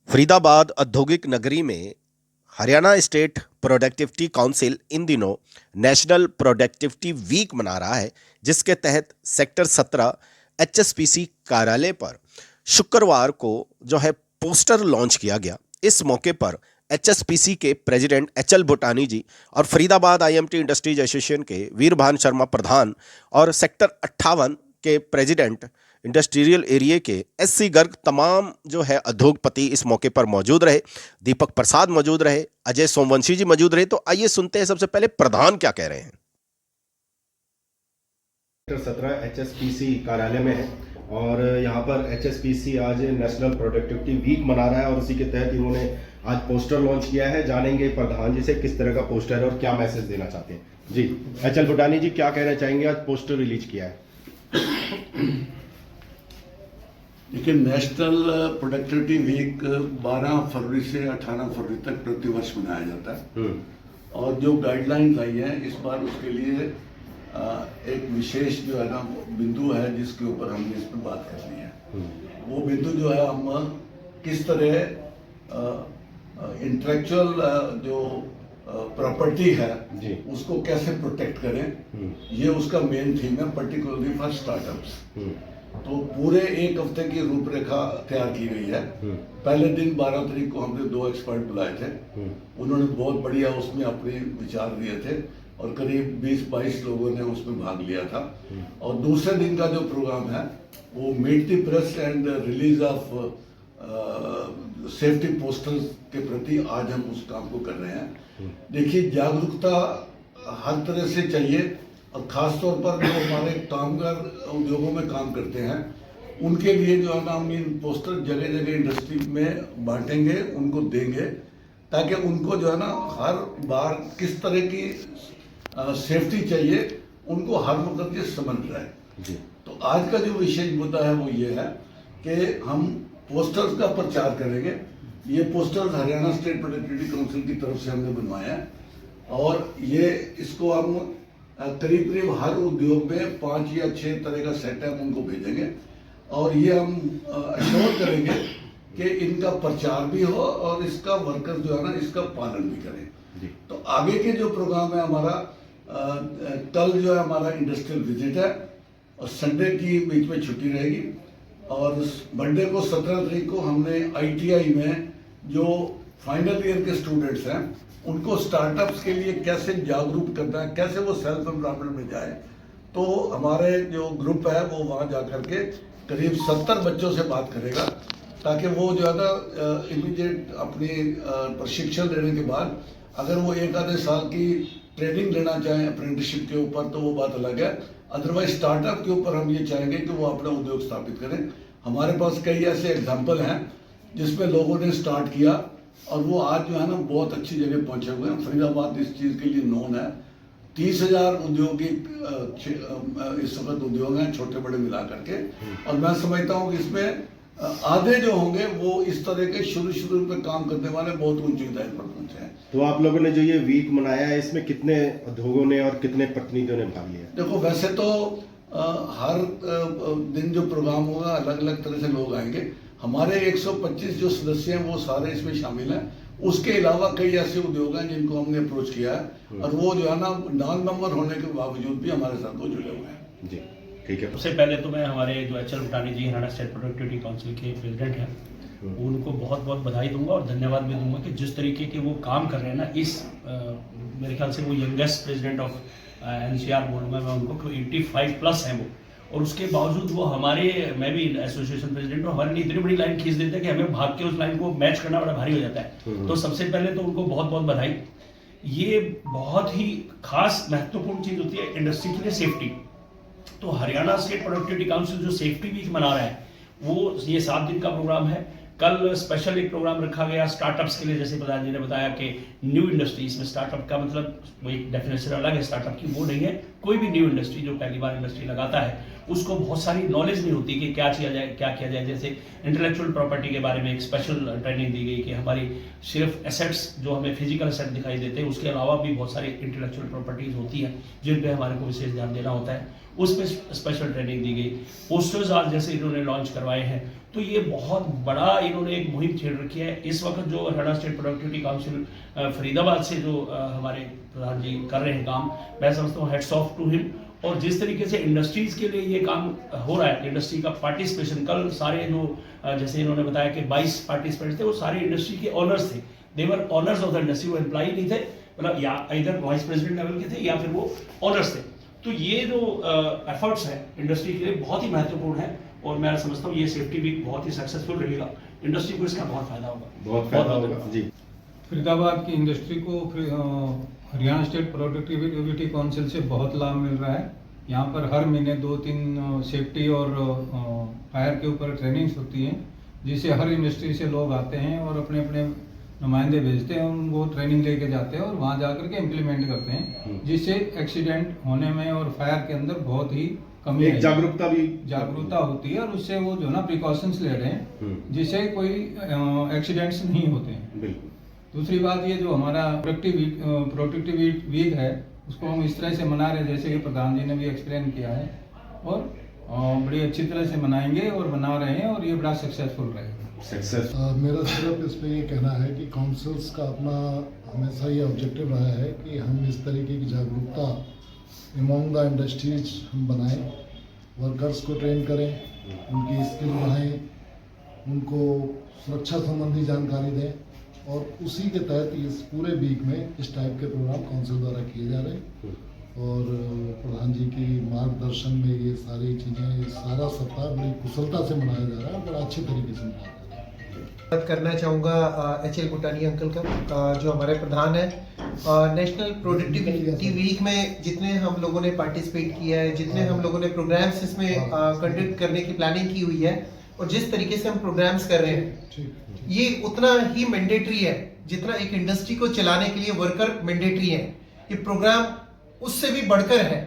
फरीदाबाद औद्योगिक नगरी में हरियाणा स्टेट प्रोडक्टिविटी काउंसिल इन दिनों नेशनल प्रोडक्टिविटी वीक मना रहा है, जिसके तहत सेक्टर 17 एचएसपीसी कार्यालय पर शुक्रवार को जो है पोस्टर लॉन्च किया गया। इस मौके पर एचएसपीसी के प्रेसिडेंट एचएल भूटानी जी और फरीदाबाद आईएमटी इंडस्ट्रीज एसोसिएशन के वीरभान शर्मा प्रधान और सेक्टर 58 के प्रेसिडेंट इंडस्ट्रियल एरिया के एससी गर्ग तमाम जो है उद्योगपति इस मौके पर मौजूद रहे। दीपक प्रसाद मौजूद रहे, अजय सोमवंशी जी मौजूद रहे। तो आइए सुनते हैं सबसे पहले प्रधान क्या कह रहे हैं। 17 एचएसपीसी कार्यालय में है और यहाँ पर एचएसपीसी आज नेशनल प्रोडक्टिविटी वीक मना रहा है और उसी के तहत इन्होंने आज पोस्टर लॉन्च किया है। जानेंगे प्रधान जी से किस तरह का पोस्टर है और क्या मैसेज देना चाहते हैं। जी एचएल भूटानी जी, क्या कहना चाहेंगे? आज पोस्टर रिलीज किया है। देखिए, नेशनल प्रोडक्टिविटी वीक 12 फरवरी से 18 फरवरी तक प्रतिवर्ष मनाया जाता है और जो गाइडलाइंस आई हैं इस बार उसके लिए एक विशेष जो है ना बिंदु है जिसके ऊपर हमने इस पर बात करनी है। वो बिंदु जो है हम किस तरह इंटेलेक्चुअल जो प्रॉपर्टी है उसको कैसे प्रोटेक्ट करें, ये उसका मेन थीम है, पर्टिकुलरली फॉर स्टार्टअप्स। तो पूरे एक हफ्ते की रूपरेखा तैयार की गई है। पहले दिन 12 तारीख को हमने 2 एक्सपर्ट बुलाए थे, उन्होंने बहुत बढ़िया उसमें अपने विचार दिए थे और करीब 20-22 लोगों ने उसमें भाग लिया था। और दूसरे दिन का जो प्रोग्राम है वो meet the press and release of safety posters के प्रति आज हम उस काम को कर रहे हैं। देखिए, जागरूकता हर तरह से चाहिए और खास तौर पर जो हमारे कामगार उद्योगों में काम करते हैं उनके लिए जो है ना हम इन पोस्टर जगह जगह इंडस्ट्री में बांटेंगे, उनको देंगे ताकि उनको जो है ना हर बार किस तरह की सेफ्टी चाहिए उनको हर वक्त ये समझ रहे। तो आज का जो विशेष मुद्दा है वो ये है कि हम पोस्टर्स का प्रचार करेंगे। ये posters Haryana state productivity council की तरफ से हमने बनवाए हैं और ये इसको हम करीब हर उद्योग में 5 या 6 तरह का सेट है, उनको भेजेंगे और ये हम अश्योर करेंगे कि इनका प्रचार भी हो और इसका वर्कर जो है ना इसका पालन भी करें। तो आगे के जो प्रोग्राम है हमारा कल जो है हमारा इंडस्ट्रियल विजिट है और संडे की बीच में छुट्टी रहेगी और मंडे को 17 तारीख को हमने आईटीआई में जो फाइनल ईयर के स्टूडेंट्स हैं उनको स्टार्टअप्स के लिए कैसे जागरूक करना है, कैसे वो सेल्फ एम्प्लॉयमेंट में जाए। तो हमारे जो ग्रुप है वो वहाँ जा करके करीब 70 बच्चों से बात करेगा ताकि वो जो है ना इमीडिएट अपनी प्रशिक्षण लेने के बाद अगर वो एक आधे साल की ट्रेनिंग लेना चाहें अप्रेंटिसशिप के ऊपर तो वो बात अलग है। अदरवाइज स्टार्टअप के ऊपर हम ये चाहेंगे कि वो अपना उद्योग स्थापित करें। हमारे पास कई ऐसे एग्जाम्पल हैं जिसमें लोगों ने स्टार्ट किया और वो आज जो है ना बहुत अच्छी जगह पहुंचे हुए हैं। फरीदाबाद इस चीज़ के लिए नोन है। 30,000 औद्योगिक इस वक्त उद्योग हैं छोटे बड़े मिला करके और मैं समझता हूँ कि इसमें आधे जो होंगे वो इस तरह के शुरू में काम करने वाले बहुत ऊंची ऊंचाई पर पहुंचे हैं। तो आप लोगों ने जो ये वीक मनाया है इसमें कितने उद्योगों ने और कितने प्रतिनिधियों ने भाग लिया? देखो, वैसे तो हर दिन जो प्रोग्राम होगा अलग अलग तरह से लोग आएंगे। हमारे 125 जो सदस्य हैं वो सारे इसमें शामिल हैं। उसके अलावा कई ऐसे उद्योग हैं जिनको हमने अप्रोच किया है और वो जो है ना नॉन मेंबर होने के बावजूद भी हमारे साथ वो जुड़े हुए हैं। जी ठीक है। सबसे पहले तो मैं हमारे जो एचएल भूटानी जी हरियाणा स्टेट प्रोडक्टिविटी काउंसिल के प्रेसिडेंट हैं उनको बहुत बहुत बधाई दूंगा और धन्यवाद भी दूंगा कि जिस तरीके के वो काम कर रहे हैं ना इस मेरे ख्याल से वो यंगेस्ट प्रेसिडेंट ऑफ एनसीआर बोलूँगा मैं उनको, 85+ हैं वो, और उसके बावजूद वो हमारे, मैं भी एसोसिएशन प्रेसिडेंट हूँ, हमारे लिए इतनी बड़ी लाइन खींच देते हैं कि हमें भाग के उस लाइन को मैच करना बड़ा भारी हो जाता है। तो सबसे पहले तो उनको बहुत बहुत बधाई। ये बहुत ही खास महत्वपूर्ण चीज़ होती है इंडस्ट्री के लिए, सेफ्टी। तो हरियाणा स्टेट प्रोडक्टिविटी काउंसिल जो सेफ्टी वीक मना रहा है वो ये 7 दिन का प्रोग्राम है। कल स्पेशल एक प्रोग्राम रखा गया स्टार्टअप्स के लिए, जैसे प्रधान जी ने बताया कि न्यू इंडस्ट्री, इसमें स्टार्टअप का मतलब वो एक डेफिनेशन अलग है स्टार्टअप की, वो नहीं है। कोई भी न्यू इंडस्ट्री जो पहली बार इंडस्ट्री लगाता है उसको बहुत सारी नॉलेज नहीं होती कि क्या किया जाए क्या किया जाए। जैसे इंटेलेक्चुअल प्रॉपर्टी के बारे में एक स्पेशल ट्रेनिंग दी गई कि हमारी सिर्फ एसेट्स जो हमें फिजिकल एसेट दिखाई देते हैं उसके अलावा भी बहुत सारी इंटेलेक्चुअल प्रॉपर्टीज होती हैं जिन पे हमारे को विशेष ध्यान देना होता है, उस पर स्पेशल ट्रेनिंग दी गई। पोस्टर्स आज जैसे इन्होंने लॉन्च करवाए हैं तो ये बहुत बड़ा इन्होंने एक मुहिम छेड़ रखी है। इस वक्त जो Haryana state productivity council Faridabad से जो हमारे प्रधान जी कर रहे हैं काम, मैं समझता हूँ हेड्स ऑफ टू हिम। और जिस तरीके से इंडस्ट्रीज के लिए ये काम हो रहा है, इंडस्ट्री का पार्टिसिपेशन, कल सारे जो जैसे इन्होंने बताया कि 22 पार्टिसिपेंट्स थे, वो सारे इंडस्ट्री के ऑनर्स थे, देवर ऑनर्स ऑफ द इंडस्ट्री, वो एम्प्लॉई नहीं थे, मतलब या इधर वाइस प्रेसिडेंट लेवल के थे या फिर वो ऑनर्स थे। तो ये जो एफर्ट्स है इंडस्ट्री के लिए बहुत ही महत्वपूर्ण है, और मैं समझता हूँ ये सेफ्टी वीक बहुत ही सक्सेसफुल रहेगा, इंडस्ट्री को इसका बहुत फायदा होगा। बहुत फायदा होगा जी। फरीदाबाद की इंडस्ट्री को हरियाणा स्टेट प्रोडक्टिविटी काउंसिल से बहुत लाभ मिल रहा है। यहाँ पर हर महीने 2-3 सेफ्टी और फायर के ऊपर ट्रेनिंग्स होती हैं, जिससे हर इंडस्ट्री से लोग आते हैं और अपने अपने नुमाइंदे भेजते हैं, उनको ट्रेनिंग लेके जाते हैं और वहाँ जाकर के इम्प्लीमेंट करते हैं, जिससे एक्सीडेंट होने में और फायर के अंदर बहुत ही कमी एक जागरूकता होती है, और उससे वो जो ना प्रिकॉशंस ले रहे हैं, जिससे कोई एक्सीडेंट्स नहीं होते हैं। बिल्कुल। दूसरी बात ये जो हमारा प्रोडक्टिविटी वीक है, उसको हम इस तरह से मना रहे हैं जैसे कि प्रधान जी ने भी एक्सप्लेन किया है, और बड़ी अच्छी तरह से मनाएंगे और मना रहे हैं, और ये बड़ा सक्सेसफुल रहेगा। मेरा सिर्फ इस पे ये कहना है कि काउंसिल्स का अपना हमेशा ये ऑब्जेक्टिव रहा है कि हम इस तरीके की जागरूकता अमॉन्ग द इंडस्ट्रीज हम बनाएं, वर्कर्स को ट्रेन करें, उनकी स्किल बढ़ाएं, उनको सुरक्षा संबंधी जानकारी दें, और उसी के तहत इस पूरे वीक में इस टाइप के प्रोग्राम काउंसिल द्वारा किए जा रहे हैं, और प्रधान जी की मार्गदर्शन में ये सारी चीज़ें, सारा सप्ताह बड़ी कुशलता से मनाया जा रहा है, बड़ा अच्छे तरीके से मनाया जा रहा है। बात करना चाहूँगा एच.एल. भूटानी अंकल का, जो हमारे प्रधान है। नेशनल प्रोडक्टिविटी वीक में जितने हम लोगों ने पार्टिसिपेट किया है, जितने हम लोगों ने प्रोग्राम्स इसमें कंडक्ट करने की प्लानिंग की हुई है, और जिस तरीके से हम प्रोग्राम्स कर रहे हैं, ये उतना ही मैंडेटरी है जितना एक इंडस्ट्री को चलाने के लिए वर्कर मैंडेटरी है। ये प्रोग्राम उससे भी बढ़कर है।